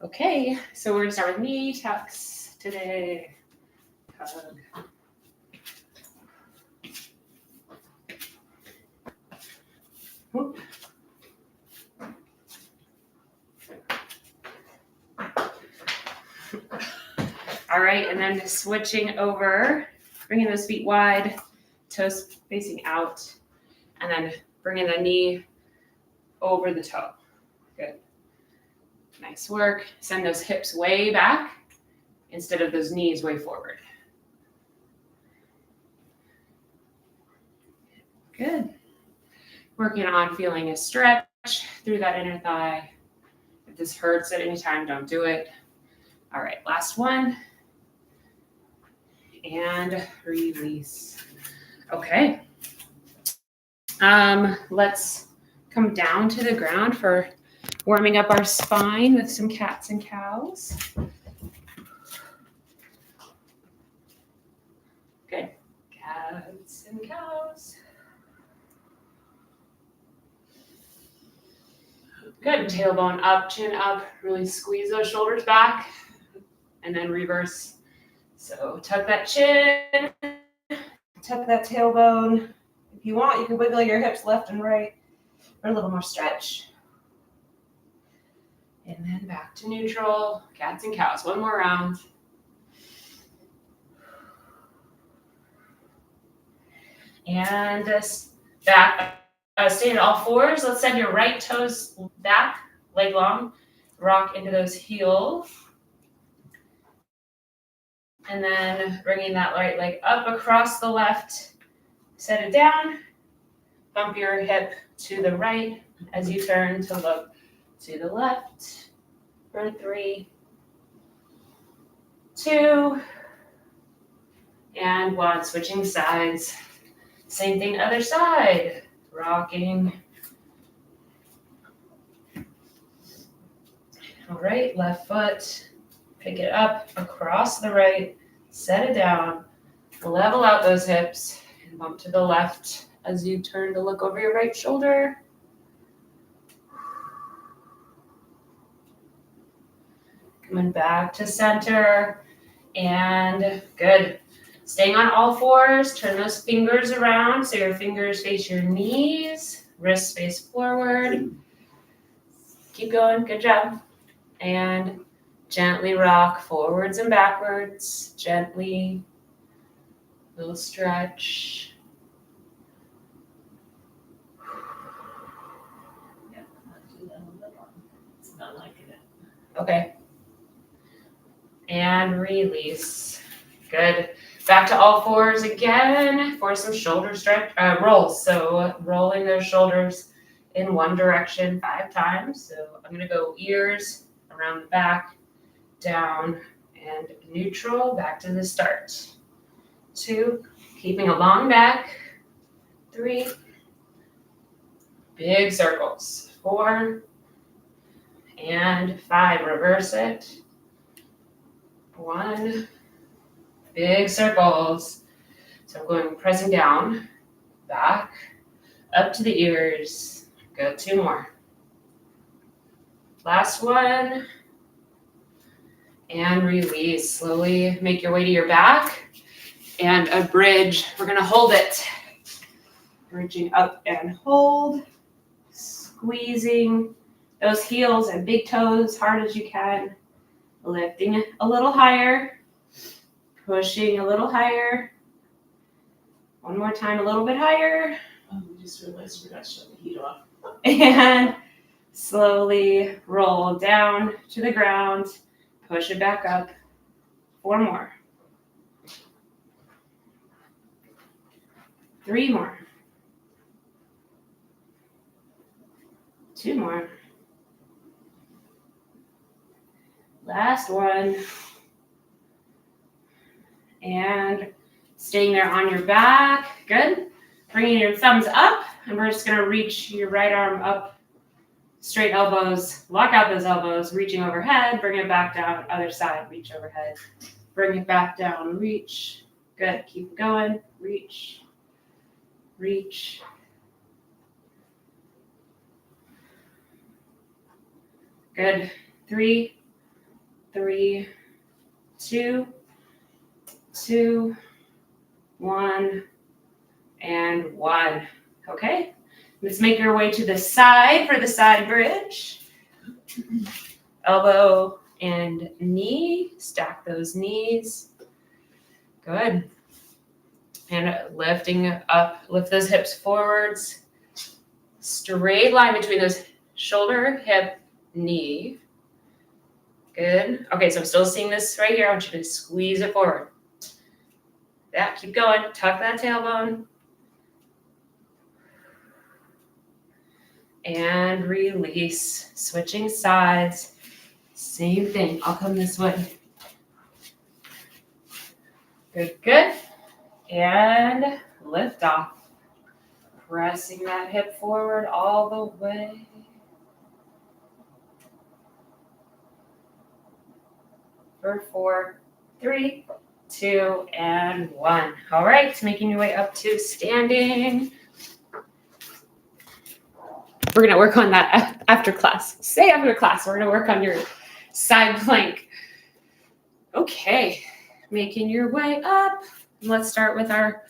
Okay, so we're gonna start with knee tucks today. Hug. Whoop. All right, and then switching over, bringing those feet wide, toes facing out, and then bringing the knee over the toe. Good. Nice work. Send those hips way back instead of those knees way forward. Good. Working on feeling a stretch through that inner thigh. If this hurts at any time, don't do it. All right, last one. And release. Okay. Let's come down to the ground for warming up our spine with some cats and cows. Good. Cats and cows. Good. Tailbone up, chin up. Really squeeze those shoulders back. And then reverse. So tuck that chin. Tuck that tailbone. If you want, you can wiggle your hips left and right for a little more stretch. And then back to neutral. Cats and cows. One more round. And back. Stay at all fours. Let's send your right toes back, leg long. Rock into those heels. And then bringing that right leg up across the left. Set it down. Bump your hip to the right as you turn to look to the left for 3, 2, and 1. Switching sides. Same thing, other side. Rocking. All right, left foot. Pick it up across the right. Set it down. Level out those hips and bump to the left as you turn to look over your right shoulder. Coming back to center. And good. Staying on all fours, turn those fingers around so your fingers face your knees, wrists face forward. Keep going, good job. And gently rock forwards and backwards, gently, little stretch. Yeah, I'll do that a little bit more. It's not liking it. Okay. And release. Good. Back to all fours again for some shoulder stretch, rolls. So rolling those shoulders in one direction 5 times. So I'm gonna go ears around the back, down, and neutral, back to the start. 2, keeping a long back. 3, big circles. 4, and 5, reverse it. 1, big circles. So I'm going pressing down, back, up to the ears. Good, 2 more. Last one. And release. Slowly make your way to your back. And a bridge. We're gonna hold it. Bridging up and hold. Squeezing those heels and big toes hard as you can. Lifting a little higher. Pushing a little higher. One more time, a little bit higher. Oh, we just realized we forgot to shut the heat off. And slowly roll down to the ground. Push it back up. 4 more. 3 more. 2 more. Last one. And staying there on your back. Good. Bringing your thumbs up. And we're just going to reach your right arm up. Straight elbows. Lock out those elbows. Reaching overhead. Bring it back down. Other side. Reach overhead. Bring it back down. Reach. Good. Keep going. Reach. Reach. Good. 3, 3, 2, 2, 1, and 1. Okay, let's make your way to the side for the side bridge. Elbow and knee, stack those knees. Good. And lifting up, lift those hips forwards. Straight line between those shoulder, hip, knee. Good. Okay, so I'm still seeing this right here. I want you to squeeze it forward. Yeah, keep going. Tuck that tailbone. And release. Switching sides. Same thing. I'll come this way. Good, good. And lift off. Pressing that hip forward all the way. For 4, 3, 2, and 1. All right, making your way up to standing. We're going to work on that after class. Say after class, we're going to work on your side plank. Okay, making your way up. Let's start with our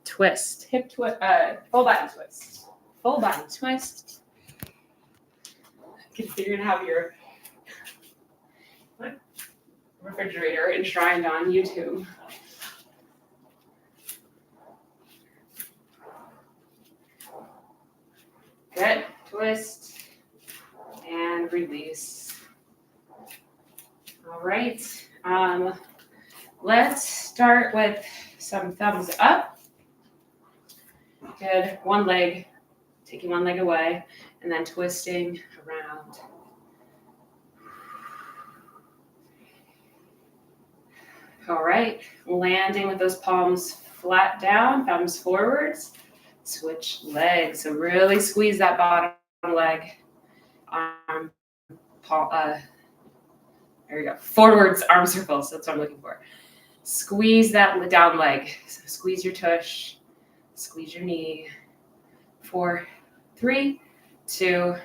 twist. Hip twist, full body twist. Full body twist. You're going to have your refrigerator enshrined on YouTube. Good. Twist and release. All right. Let's start with some thumbs up. Good. One leg, taking one leg away, and then twisting around. All right. Landing with those palms flat down, thumbs forwards. Switch legs. So really squeeze that bottom leg. Arm, there we go. Forwards arm circles. That's what I'm looking for. Squeeze that down leg. So squeeze your tush. Squeeze your knee. 4, 3, 2,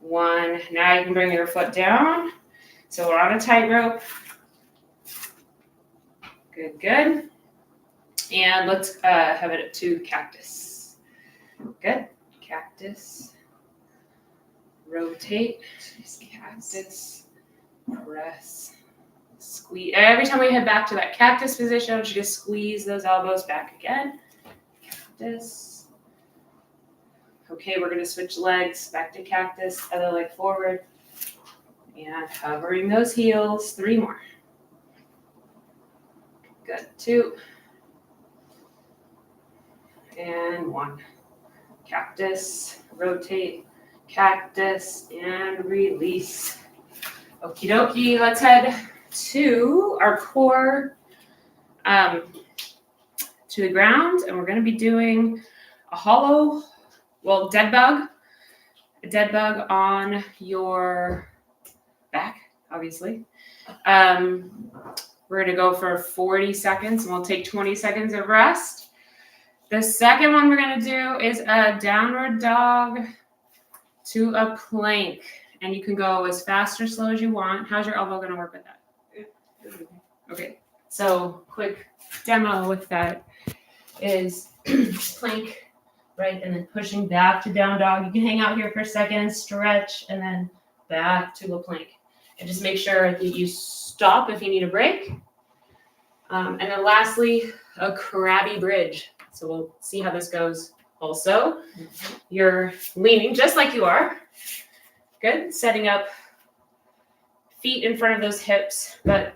1. Now you can bring your foot down. So we're on a tightrope. Good, good. And let's have it to cactus. Good. Cactus. Rotate. Cactus. Press. Squeeze. Every time we head back to that cactus position, I want you to squeeze those elbows back again. Cactus. Okay, we're going to switch legs. Back to cactus. Other leg forward. And hovering those heels. 3 more. Good. 2. And 1. Cactus, rotate, cactus, and release. Okie dokie, let's head to our core, to the ground, and we're going to be doing a dead bug on your back, obviously. We're going to go for 40 seconds, and we'll take 20 seconds of rest. The second one we're going to do is a downward dog to a plank. And you can go as fast or slow as you want. How's your elbow going to work with that? Okay. So quick demo with that is plank, right? And then pushing back to down dog. You can hang out here for a second, stretch, and then back to a plank. And just make sure that you stop if you need a break. And then lastly, a crabby bridge. So we'll see how this goes also. You're leaning just like you are. Good. Setting up feet in front of those hips, but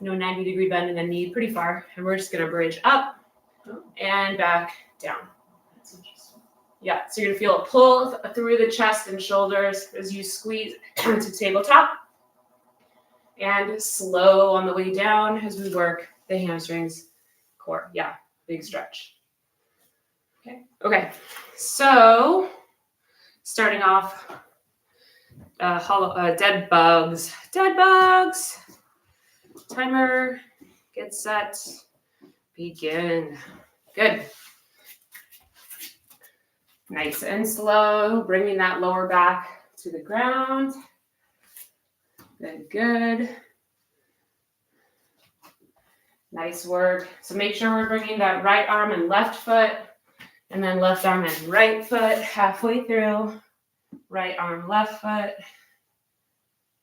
90-degree bend in the knee pretty far. And we're just going to bridge up and back down. That's interesting. Yeah. So you're going to feel a pull through the chest and shoulders as you squeeze to tabletop. And slow on the way down as we work the hamstrings, core. Yeah. Big stretch. Okay, so starting off, dead bugs. Timer, get set, begin. Good. Nice and slow, bringing that lower back to the ground. Good, good. Nice work. So make sure we're bringing that right arm and left foot, and then left arm and right foot halfway through. Right arm, left foot,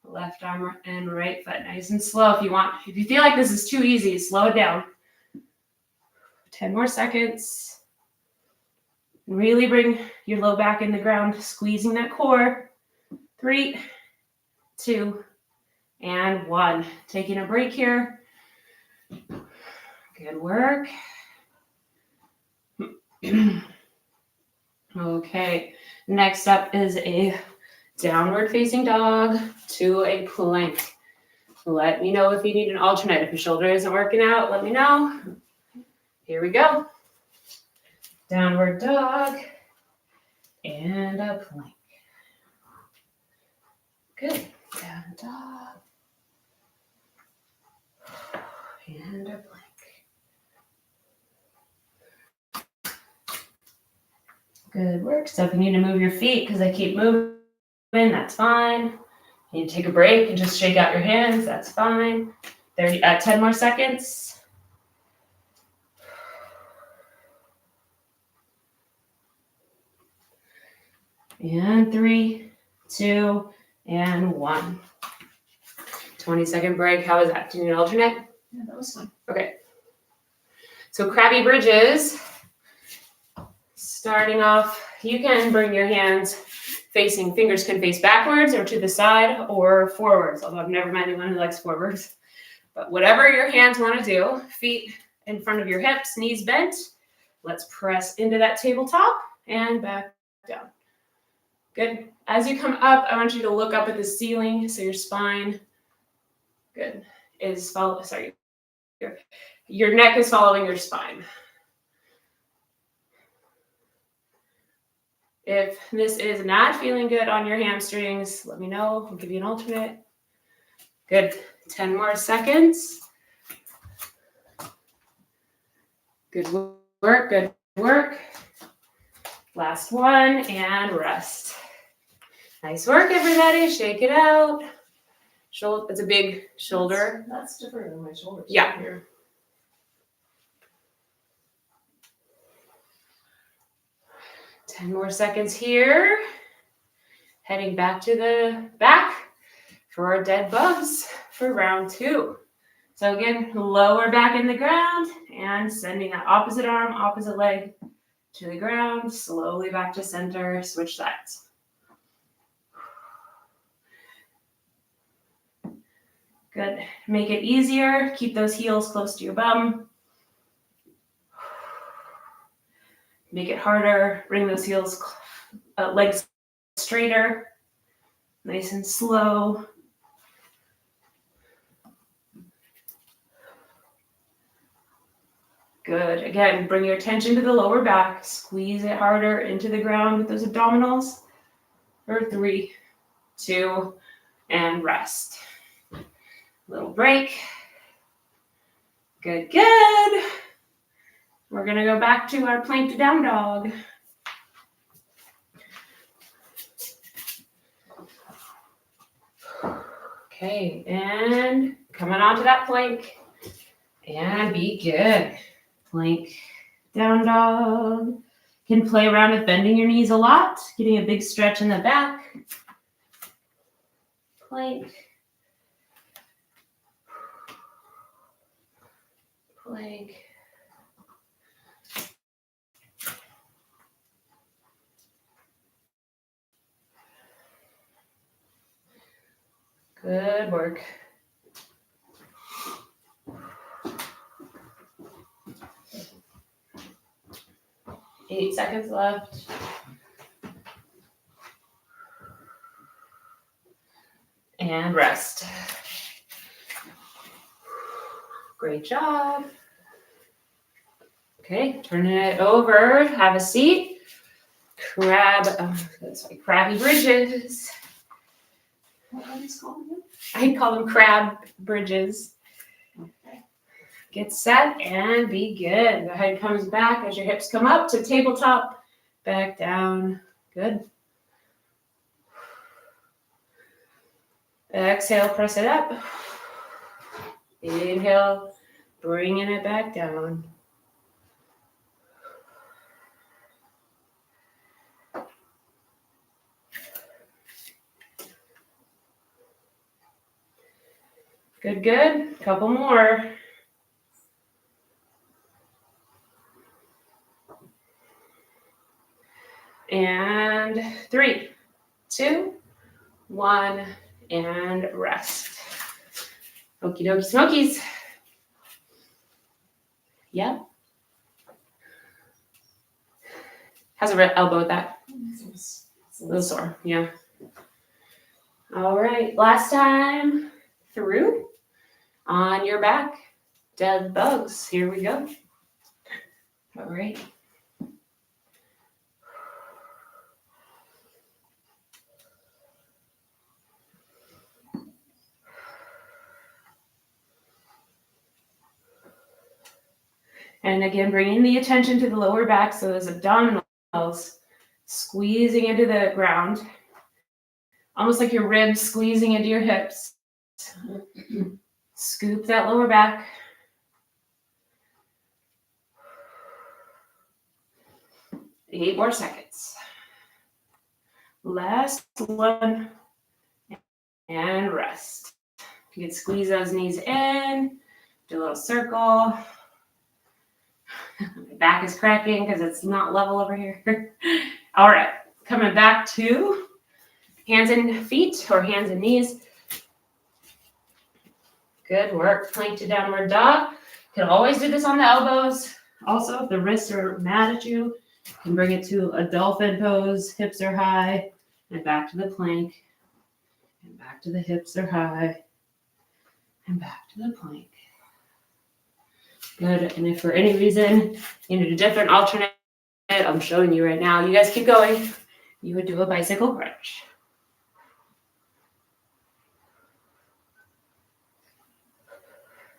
left arm and right foot. Nice and slow. If you feel like this is too easy, slow it down. 10 more seconds. Really bring your low back in the ground, squeezing that core. 3, 2, and 1. Taking a break here. Good work. Okay, next up is a downward facing dog to a plank. Let me know if you need an alternate. If your shoulder isn't working out, let me know. Here we go. Downward dog and a plank. Good. Down dog and a plank. Good work. So if you need to move your feet because I keep moving, that's fine. You need to take a break and just shake out your hands, that's fine. 10 more seconds. And 3, 2, and 1. 20-second break. How was that? Do you need an alternate? Yeah, that was fun. Okay. So crabby bridges. Starting off, you can bring your hands fingers can face backwards or to the side or forwards, although I've never met anyone who likes forwards. But whatever your hands want to do, feet in front of your hips, knees bent. Let's press into that tabletop and back down. Good. As you come up, I want you to look up at the ceiling so your spine, good, your neck is following your spine. If this is not feeling good on your hamstrings, let me know. I'll give you an alternate. Good. 10 more seconds. Good work, good work. Last one, and rest. Nice work, everybody. Shake it out. It's a big shoulder. That's different than my shoulders. Yeah. Here. 10 more seconds here. Heading back to the back for our dead bugs for round 2. So again, lower back in the ground and sending that opposite arm, opposite leg to the ground, slowly back to center, switch sides. Good. Make it easier. Keep those heels close to your bum. Make it harder. Bring those legs straighter. Nice and slow. Good. Again, bring your attention to the lower back. Squeeze it harder into the ground with those abdominals. For 3, 2, and rest. Little break. Good, good. We're going to go back to our plank to down dog. Okay, and coming onto that plank. And be good. Plank, down dog. Can play around with bending your knees a lot, getting a big stretch in the back. Plank. Plank. Good work. Eight seconds left. And rest. Great job. Okay, turning it over. Have a seat. Crabby bridges. What are these called again? I call them crab bridges. Okay. Get set and be good. The head comes back as your hips come up to tabletop. Back down. Good. Exhale, press it up. Inhale, Bringing it back down. Good, good. Couple more. And 3, 2, 1, and rest. Okie dokie smokies. Yep. How's a elbow with that? A little sore, yeah. All right, last time through on your back. Dead bugs. Here we go. All right. And again, bringing the attention to the lower back, so those abdominals squeezing into the ground, almost like your ribs squeezing into your hips. Scoop that lower back. Eight more seconds. Last one. And rest. You can squeeze those knees in, do a little circle. My back is cracking because it's not level over here. All right, coming back to hands and feet or hands and knees. Good work. Plank to downward dog. You can always do this on the elbows. Also, if the wrists are mad at you, you can bring it to a dolphin pose. Hips are high and back to the plank. And back to the hips are high and back to the plank. Good. And if for any reason you need a different alternate, I'm showing you right now. You guys keep going. You would do a bicycle crunch.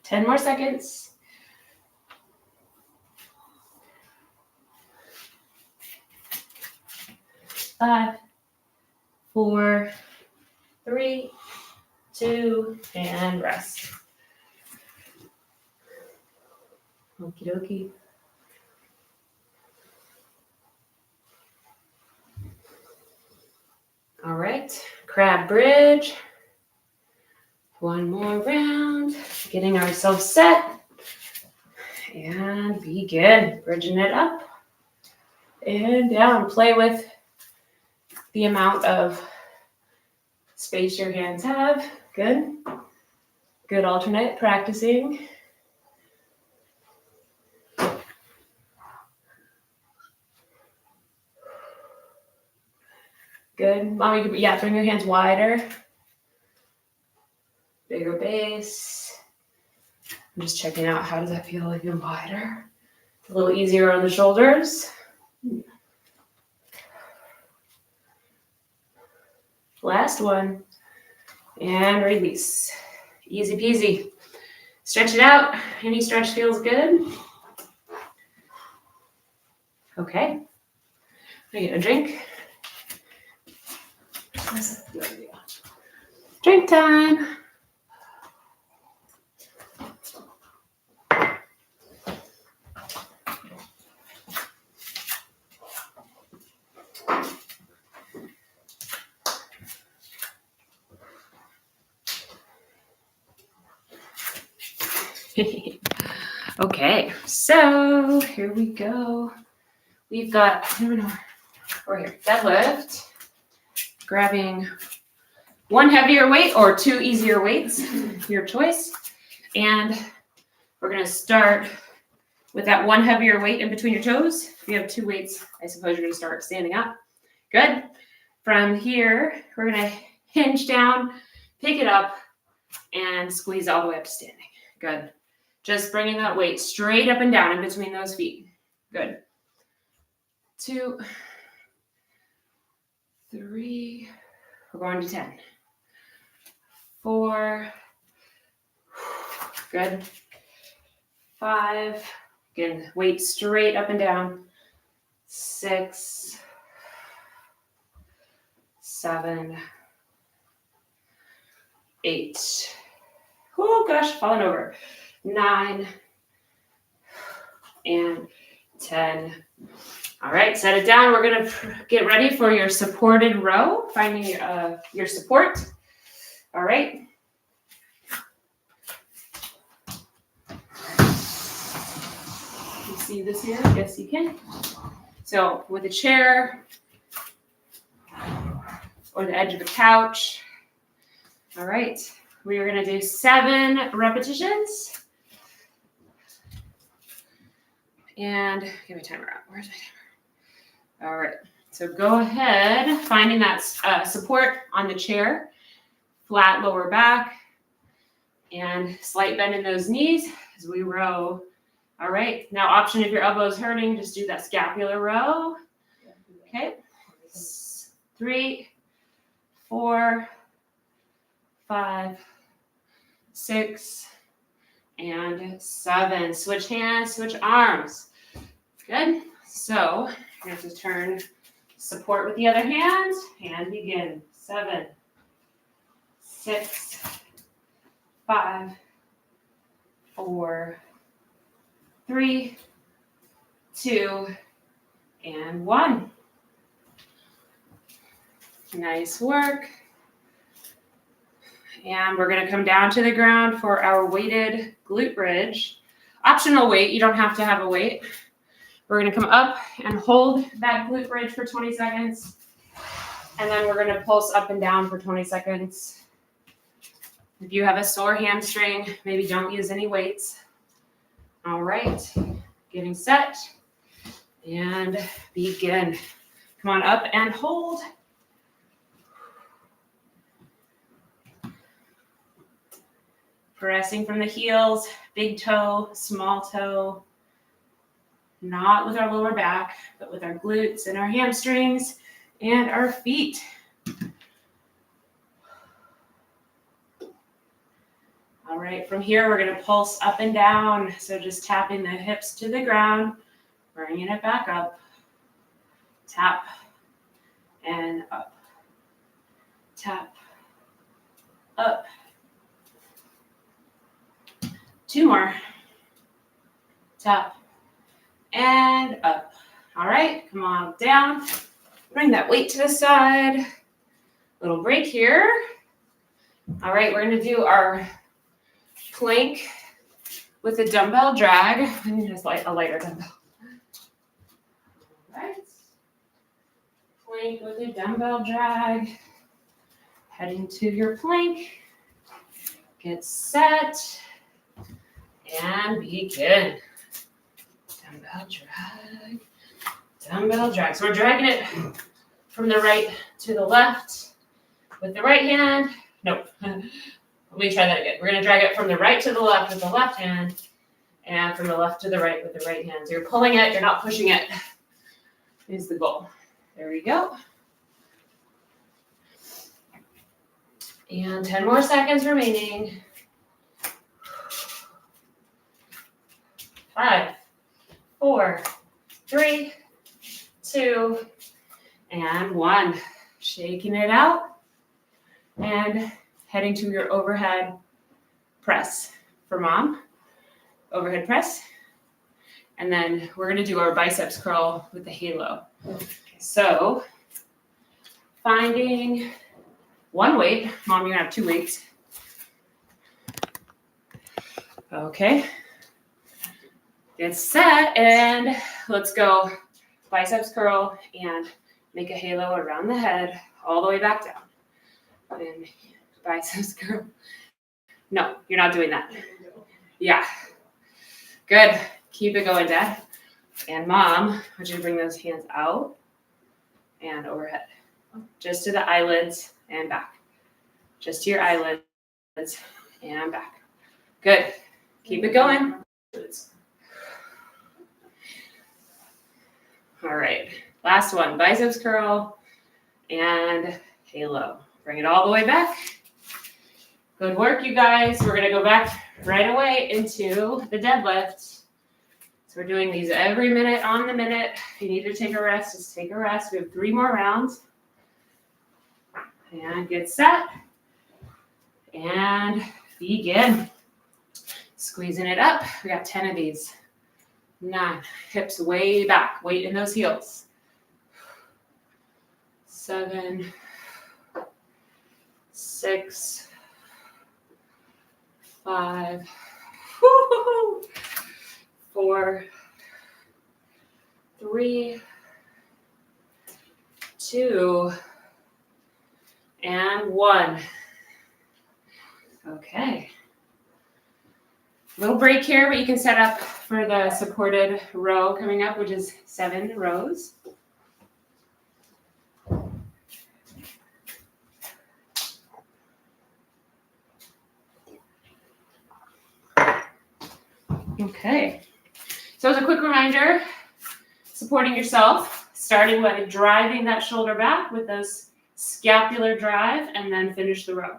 Ten more seconds. 5, 4, 3, 2, and rest. Okie dokie. All right, crab bridge. One more round, getting ourselves set. And begin, bridging it up and down. Play with the amount of space your hands have. Good. Good alternate practicing. Good. Mommy, yeah, bring your hands wider. Bigger base. I'm just checking out, how does that feel even wider? It's a little easier on the shoulders. Last one. And release. Easy peasy. Stretch it out. Any stretch feels good. Okay. I get a drink. Drink time. Okay, so here we go. We've got, we're here, deadlift, grabbing one heavier weight or two easier weights, your choice. And we're gonna start with that one heavier weight in between your toes. If you have two weights, I suppose you're gonna start standing up. Good. From here, we're gonna hinge down, pick it up, and squeeze all the way up to standing. Good. Just bringing that weight straight up and down in between those feet. Good. 2, 3, we're going to 10. 4, good. 5, again, weight straight up and down. 6, 7, 8. Oh gosh, falling over. 9, and 10. All right, set it down. We're going to get ready for your supported row, finding your support. All right. You see this here? Yes, you can. So with a chair or the edge of a couch. All right, we are going to do 7 repetitions. And give me a timer out. Where's my timer? All right, so go ahead, finding that support on the chair, flat lower back, and slight bend in those knees as we row. All right, now option if your elbow is hurting, just do that scapular row. Okay, 3, 4, 5, 6, and 7. Switch hands, switch arms. Good. So you have to turn support with the other hand and begin. 7, 6, 5, 4, 3, 2, and 1. Nice work. And we're going to come down to the ground for our weighted glute bridge. Optional weight, you don't have to have a weight. We're going to come up and hold that glute bridge for 20 seconds. And then we're going to pulse up and down for 20 seconds. If you have a sore hamstring, maybe don't use any weights. All right, getting set and begin. Come on up and hold. Pressing from the heels, big toe, small toe. Not with our lower back, but with our glutes and our hamstrings and our feet. All right, from here, we're going to pulse up and down. So just tapping the hips to the ground, bringing it back up. Tap and up. Tap, up. 2 more. Tap and up. All right, come on down. Bring that weight to the side. Little break here. All right, we're going to do our plank with a dumbbell drag. I need a lighter dumbbell. All right. Plank with a dumbbell drag. Heading to your plank. Get set. And begin. Dumbbell drag. Dumbbell drag. So we're dragging it from the right to the left with the right hand. Nope. Let me try that again. We're going to drag it from the right to the left with the left hand and from the left to the right with the right hand. So you're pulling it, you're not pushing it, is the goal. There we go. And 10 more seconds remaining. 5, 4, 3, 2, and 1. Shaking it out and heading to your overhead press for mom. Overhead press. And then we're going to do our biceps curl with the halo. So finding 1 weight. Mom, you're going to have 2 weights. Okay. Get set and let's go biceps curl and make a halo around the head all the way back down. And biceps curl. No, you're not doing that. Yeah. Good. Keep it going, Dad. And Mom, I want you to bring those hands out and overhead. Just to the eyelids and back. Just to your eyelids and back. Good. Keep it going. All right, last one, biceps curl and halo. Bring it all the way back. Good work, you guys. We're gonna go back right away into the deadlift. So we're doing these every minute on the minute. If you need to take a rest, just take a rest. We have 3 more rounds. And get set. And begin. Squeezing it up. We got 10 of these. 9, hips way back, weight in those heels. 7, 6, 5, 4, 3, 2, and 1. Okay. Little break here, but you can set up for the supported row coming up, which is 7 rows. Okay. So as a quick reminder, supporting yourself, starting by driving that shoulder back with those scapular drive, and then finish the row.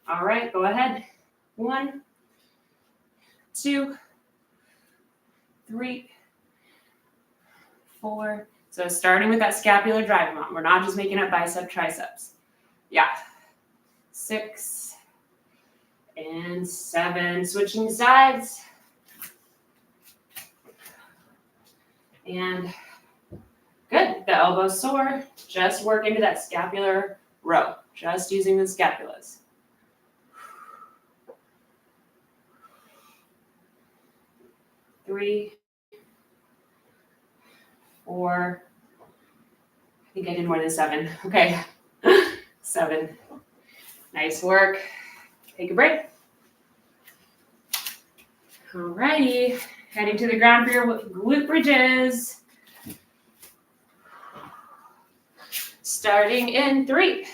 All right, go ahead. 1, 2, 3, 4. So starting with that scapular drive, Mom. We're not just making up bicep, triceps. Yeah. 6 and 7. Switching sides. And good. The elbows sore. Just work into that scapular row. Just using the scapulas. 3, 4. I think I did more than 7. Okay. 7. Nice work. Take a break. Alrighty. Heading to the ground for your glute bridges. Starting in 3,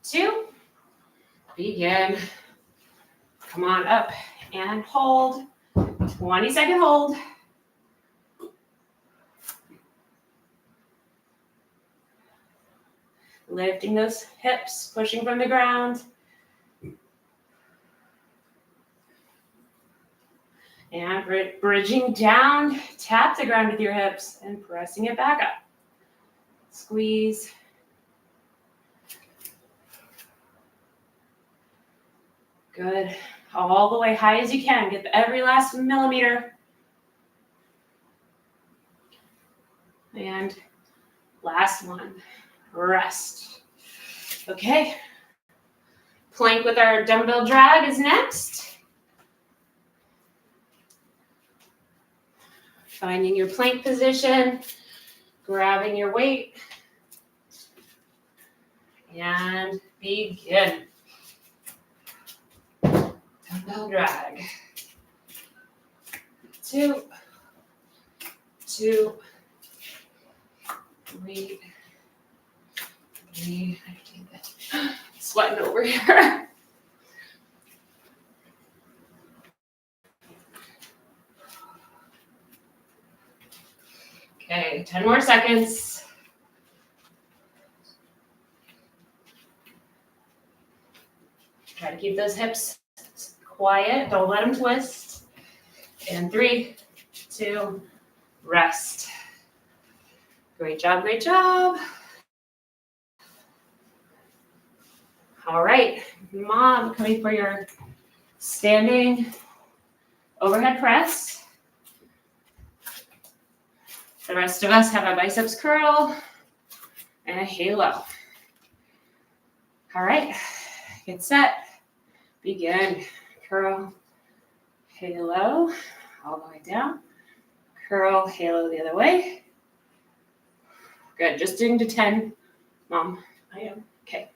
2, begin. Come on up and hold. 20-second hold. Lifting those hips, pushing from the ground. And bridging down, tap the ground with your hips and pressing it back up. Squeeze. Good. All the way high as you can. Get every last millimeter. And last one. Rest. Okay. Plank with our dumbbell drag is next. Finding your plank position, grabbing your weight, and begin. Dumbbell drag. 2, 2, 3, 3. I take that. Sweating over here. Okay, 10 more seconds. Try to keep those hips quiet. Don't let them twist. And 3, 2, rest. Great job, great job. All right, Mom, coming for your standing overhead press. The rest of us have a biceps curl and a halo. All right, get set, begin. Curl, halo, all the way down. Curl, halo the other way. Good, just doing to 10, Mom. I am. Okay.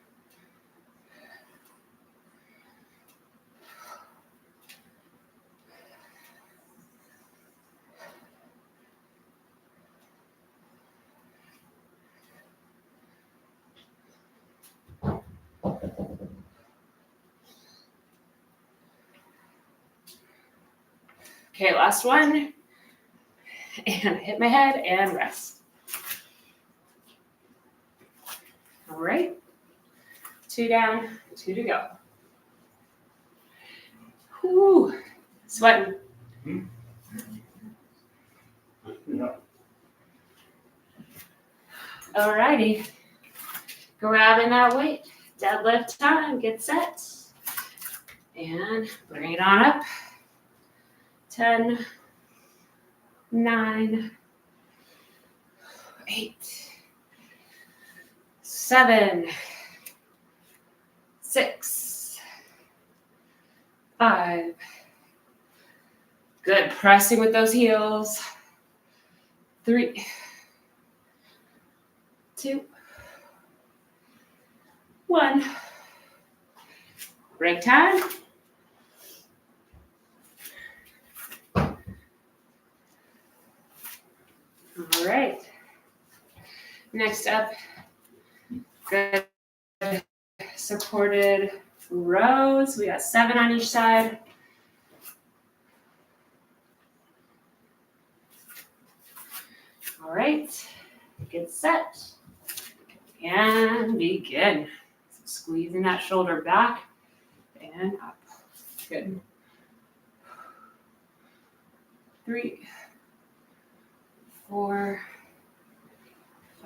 Okay, last one. And hit my head and rest. All right. 2 down, 2 to go. Whew. Sweating. All righty. Grabbing that weight. Deadlift time. Get set. And bring it on up. 10, 9, 8, 7, 6, 5. Good. Pressing with those heels. 3, 2, 1. Break time. All right. Next up, good supported rows. We got 7 on each side. All right. Get set and begin. Squeezing that shoulder back and up. Good. 3, 4,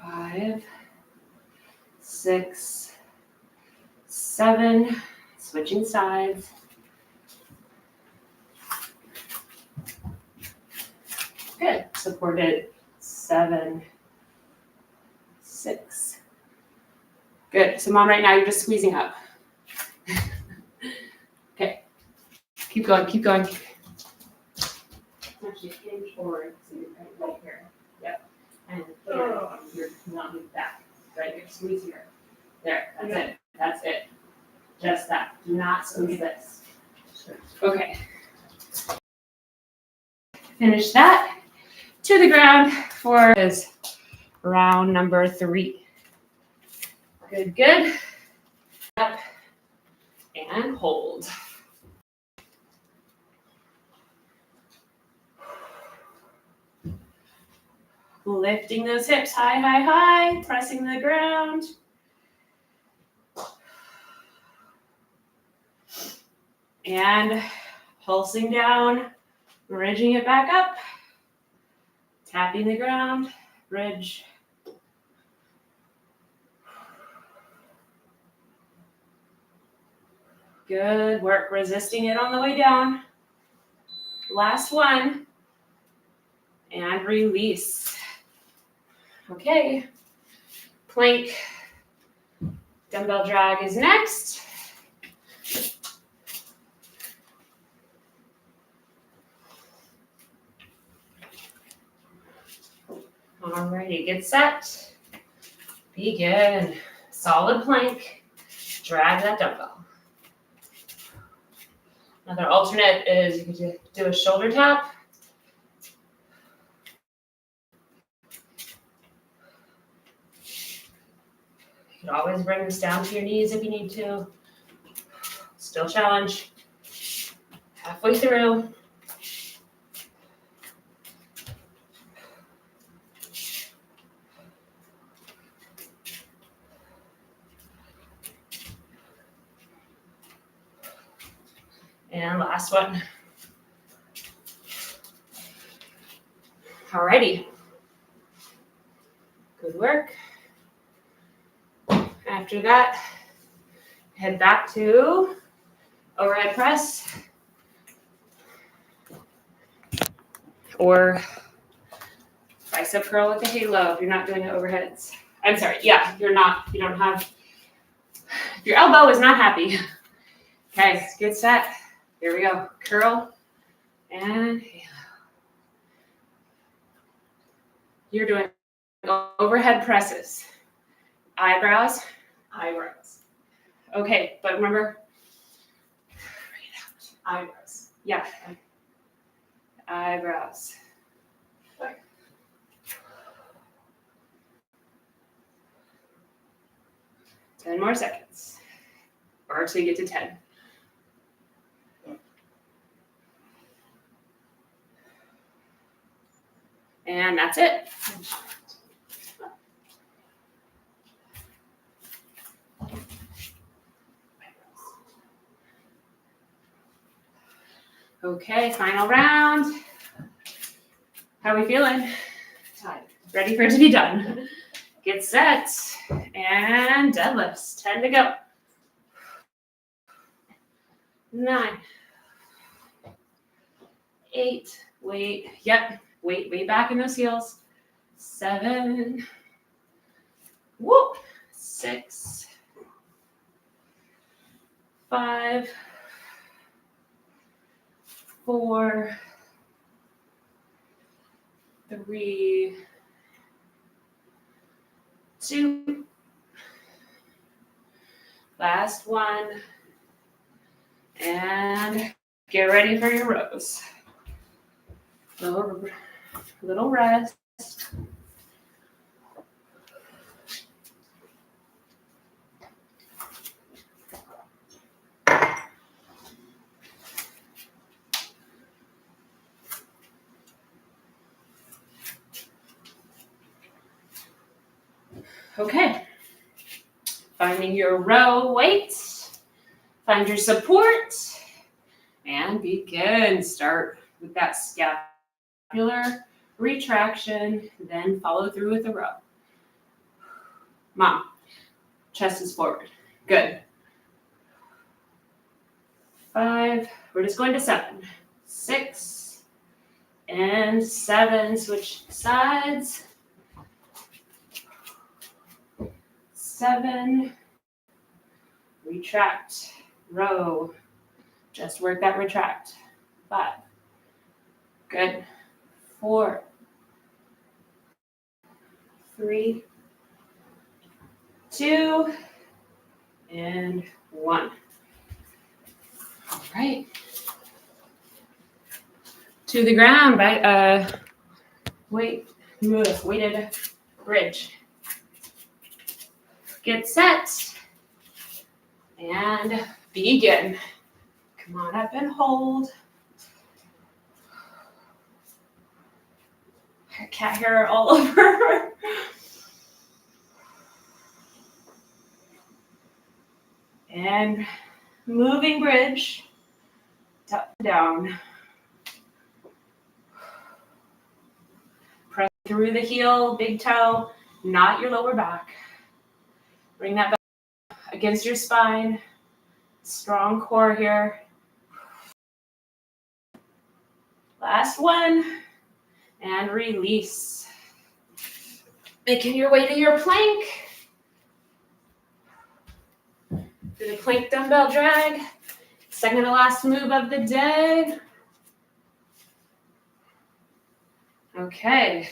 5, 6, 7. Switching sides. Good. Supported. 7, 6. Good. So mom, right now you're just squeezing up. Okay. Keep going, keep going. Actually hinge forward, so you're right here. Yep. And you're not moving back. Right here. Squeeze here. There. That's it. That's it. Just that. Do not squeeze this. Okay. Finish that. To the ground for is round number 3. Good, good. Up and hold. Lifting those hips high, high, high. Pressing the ground. And pulsing down. Bridging it back up. Tapping the ground. Bridge. Good work. Resisting it on the way down. Last one. And release. Okay. Plank. Dumbbell drag is next. Alrighty, get set. Begin. Solid plank. Drag that dumbbell. Another alternate is you could do a shoulder tap. You could always bring this down to your knees if you need to. Still challenge. Halfway through. And last one. Alrighty. Good work. After that, head back to overhead press or bicep curl with the halo if you're not doing the overheads. I'm sorry, yeah, you don't have, if your elbow is not happy. Okay, get set. Here we go. Curl and halo. You're doing overhead presses. Eyebrows. Eyebrows. Okay, but remember, Eyebrows. yeah. Eyebrows. Okay. 10 more seconds. Or until you get to 10. And that's it. Okay, final round. How are we feeling? Tight. Ready for it to be done. Get set. And deadlifts. 10 to go. 9. 8. Wait. Yep. Weight back in those heels. 7. Whoop. 6. 5. 4. 3. 2. Last one. And get ready for your rows. Little rest. Okay. Finding your row weight. Find your support. And begin. Start with that scapular retraction, then follow through with the row. Mom, chest is forward. Good. 5. We're just going to 7. 6 and 7. Switch sides. 7. Retract. Row. Just work that retract. 5. Good. 4. 3. 2. And 1. All right. To the ground by weighted bridge. Get set. And begin. Come on up and hold. Cat hair all over. And moving bridge. Up and down. Press through the heel, big toe, not your lower back. Bring that back against your spine. Strong core here. Last one. And release. Making your way to your plank. Do the plank dumbbell drag. Second to last move of the day. Okay.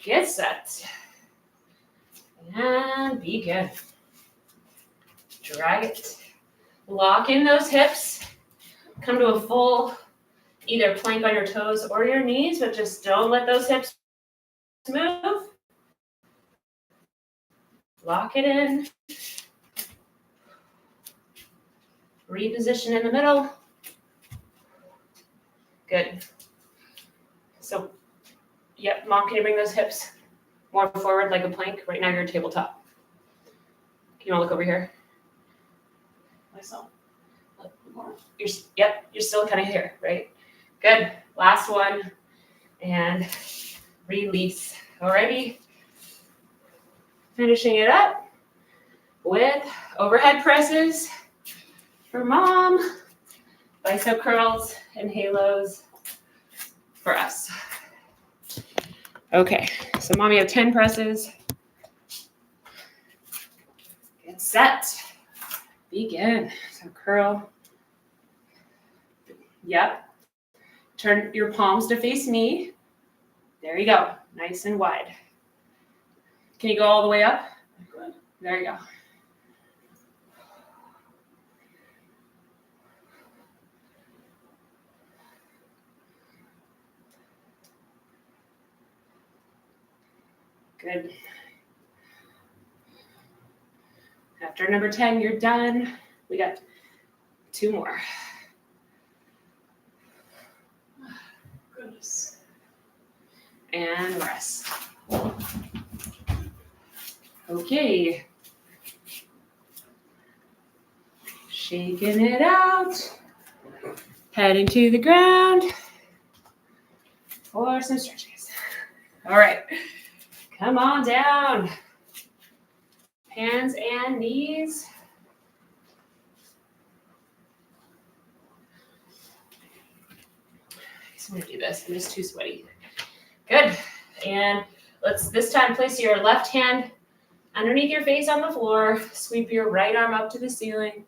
Get set. And begin. Drag it. Lock in those hips. Come to a full either plank on your toes or your knees, but just don't let those hips move. Lock it in. Reposition in the middle. Good. So, yep, Mom, can you bring those hips more forward like a plank? Right now you're tabletop. Can you all look over here? Myself. You're still kind of here, right? Good. Last one. And release. Alrighty. Finishing it up with overhead presses for Mom, bicep curls, and halos for us. Okay, so Mom, you have 10 presses. Get set. Begin. So curl. Yep. Turn your palms to face me. There you go. Nice and wide. Can you go all the way up? Good. There you go. Good. After number 10, you're done. We got 2 more. Goodness. And rest. Okay. Shaking it out. Heading to the ground for some stretches. All right. Come on down. Hands and knees. I'm gonna do this. I'm just too sweaty. Good. And let's this time place your left hand underneath your face on the floor. Sweep your right arm up to the ceiling.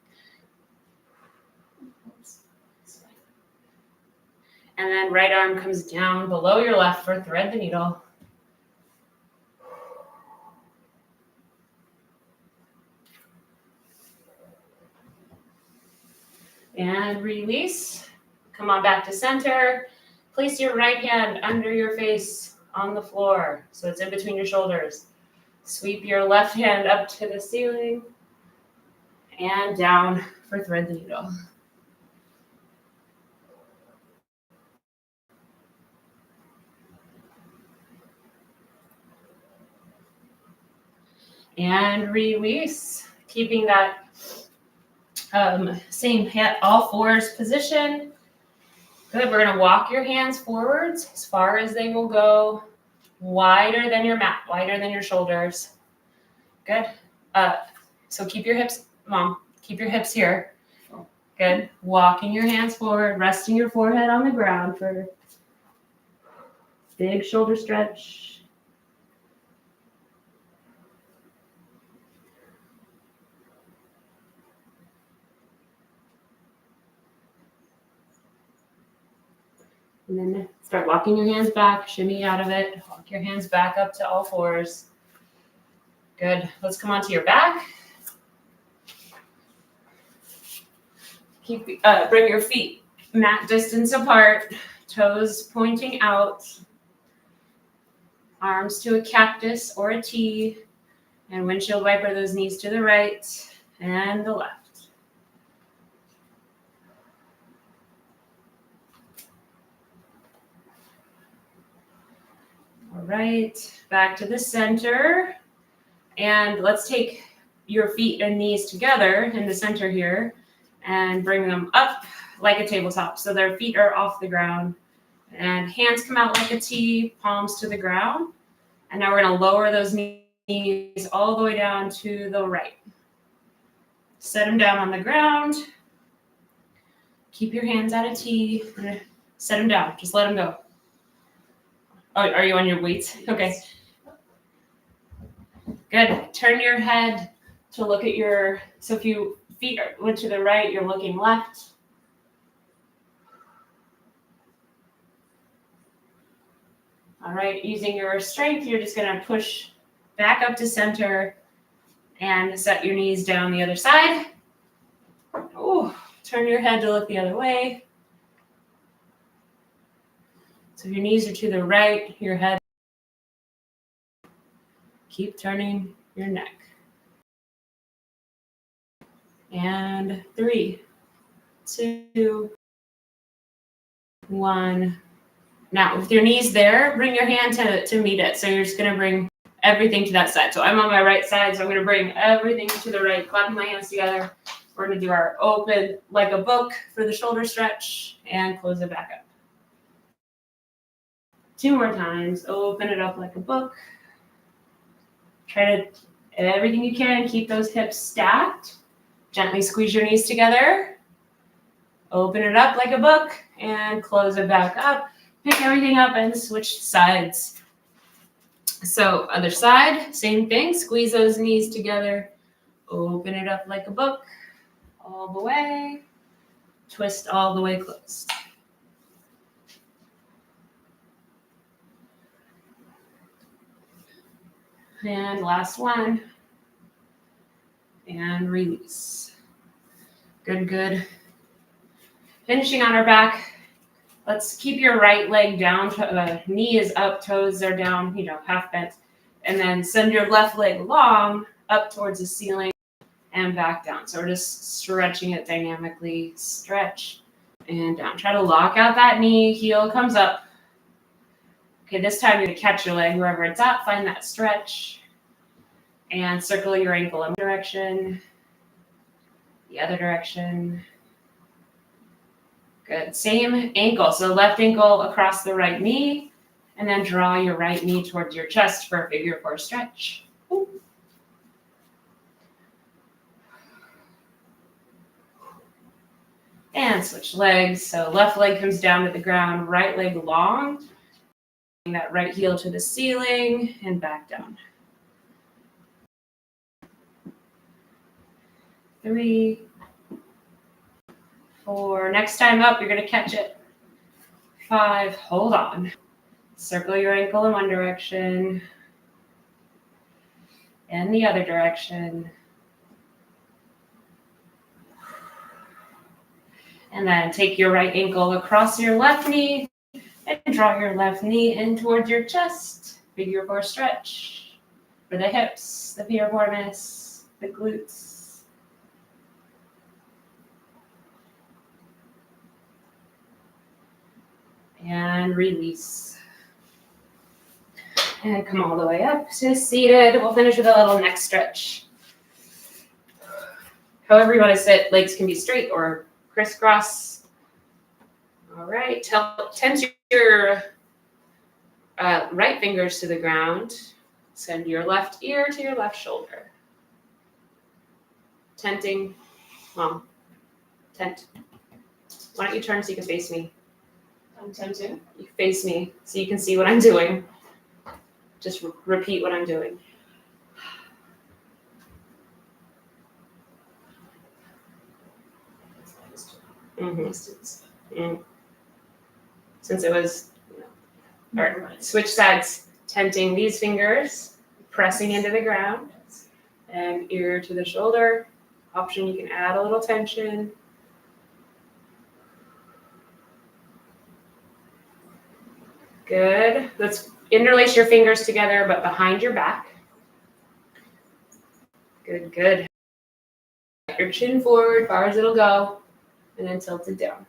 And then right arm comes down below your left for thread the needle. And release. Come on back to center. Place your right hand under your face on the floor so it's in between your shoulders. Sweep your left hand up to the ceiling and down for thread the needle. And release, keeping that same hand, all fours position. Good, we're gonna walk your hands forwards as far as they will go, wider than your mat, wider than your shoulders. Good, so keep your hips, Mom, keep your hips here. Good, walking your hands forward, resting your forehead on the ground for big shoulder stretch. And then start walking your hands back, shimmy out of it. Walk your hands back up to all fours. Good. Let's come onto your back. Bring your feet mat distance apart, toes pointing out, arms to a cactus or a T, and windshield wiper those knees to the right and the left. All right, back to the center. And let's take your feet and knees together in the center here and bring them up like a tabletop. So their feet are off the ground and hands come out like a T, palms to the ground. And now we're gonna lower those knees all the way down to the right. Set them down on the ground. Keep your hands at a T. Set them down, just let them go. Oh, are you on your weights? Okay. Good. Turn your head to look at so if you feet went to the right, you're looking left. All right, using your strength, you're just gonna push back up to center and set your knees down the other side. Ooh, turn your head to look the other way. So your knees are to the right, your head. Keep turning your neck. And 3, 2, 1. Now, with your knees there, bring your hand to meet it. So you're just gonna bring everything to that side. So I'm on my right side, so I'm gonna bring everything to the right, clapping my hands together. We're gonna do our open like a book for the shoulder stretch and close it back up. 2 more times, open it up like a book. Try to, everything you can, keep those hips stacked. Gently squeeze your knees together. Open it up like a book and close it back up. Pick everything up and switch sides. So other side, same thing. Squeeze those knees together. Open it up like a book all the way. Twist all the way closed. And last one. And release. Good, good. Finishing on our back. Let's keep your right leg down. Knee is up, toes are down, half bent. And then send your left leg long up towards the ceiling and back down. So we're just stretching it dynamically. Stretch and down. Try to lock out that knee. Heel comes up. Okay, this time you're going to catch your leg wherever it's at. Find that stretch. And circle your ankle in one direction. The other direction. Good. Same ankle. So left ankle across the right knee. And then draw your right knee towards your chest for a figure 4 stretch. Ooh. And switch legs. So left leg comes down to the ground, right leg long. Bring that right heel to the ceiling and back down. 3, 4. Next time up, you're going to catch it. 5. Hold on. Circle your ankle in one direction and the other direction. And then take your right ankle across your left knee and draw your left knee in towards your chest. Figure 4 stretch for the hips, the piriformis, the glutes. And release. And come all the way up to seated. We'll finish with a little neck stretch. However you want to sit, legs can be straight or crisscross. All right, tense your right fingers to the ground. Send your left ear to your left shoulder. Tenting. Mom, tent. Why don't you turn so you can face me? I'm tenting. You face me so you can see what I'm doing. Just repeat what I'm doing. Since it was, all right, switch sides, tenting these fingers, pressing into the ground, and ear to the shoulder. Option, you can add a little tension. Good. Let's interlace your fingers together, but behind your back. Good, good. Your chin forward, far as it'll go, and then tilt it down.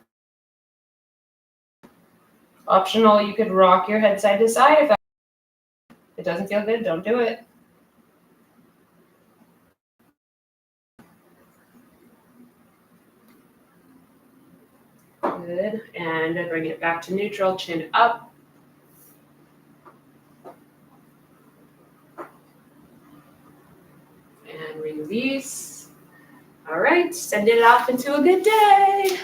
Optional, you could rock your head side to side if it doesn't feel good, don't do it. Good, and bring it back to neutral, chin up. And release. All right, send it off into a good day.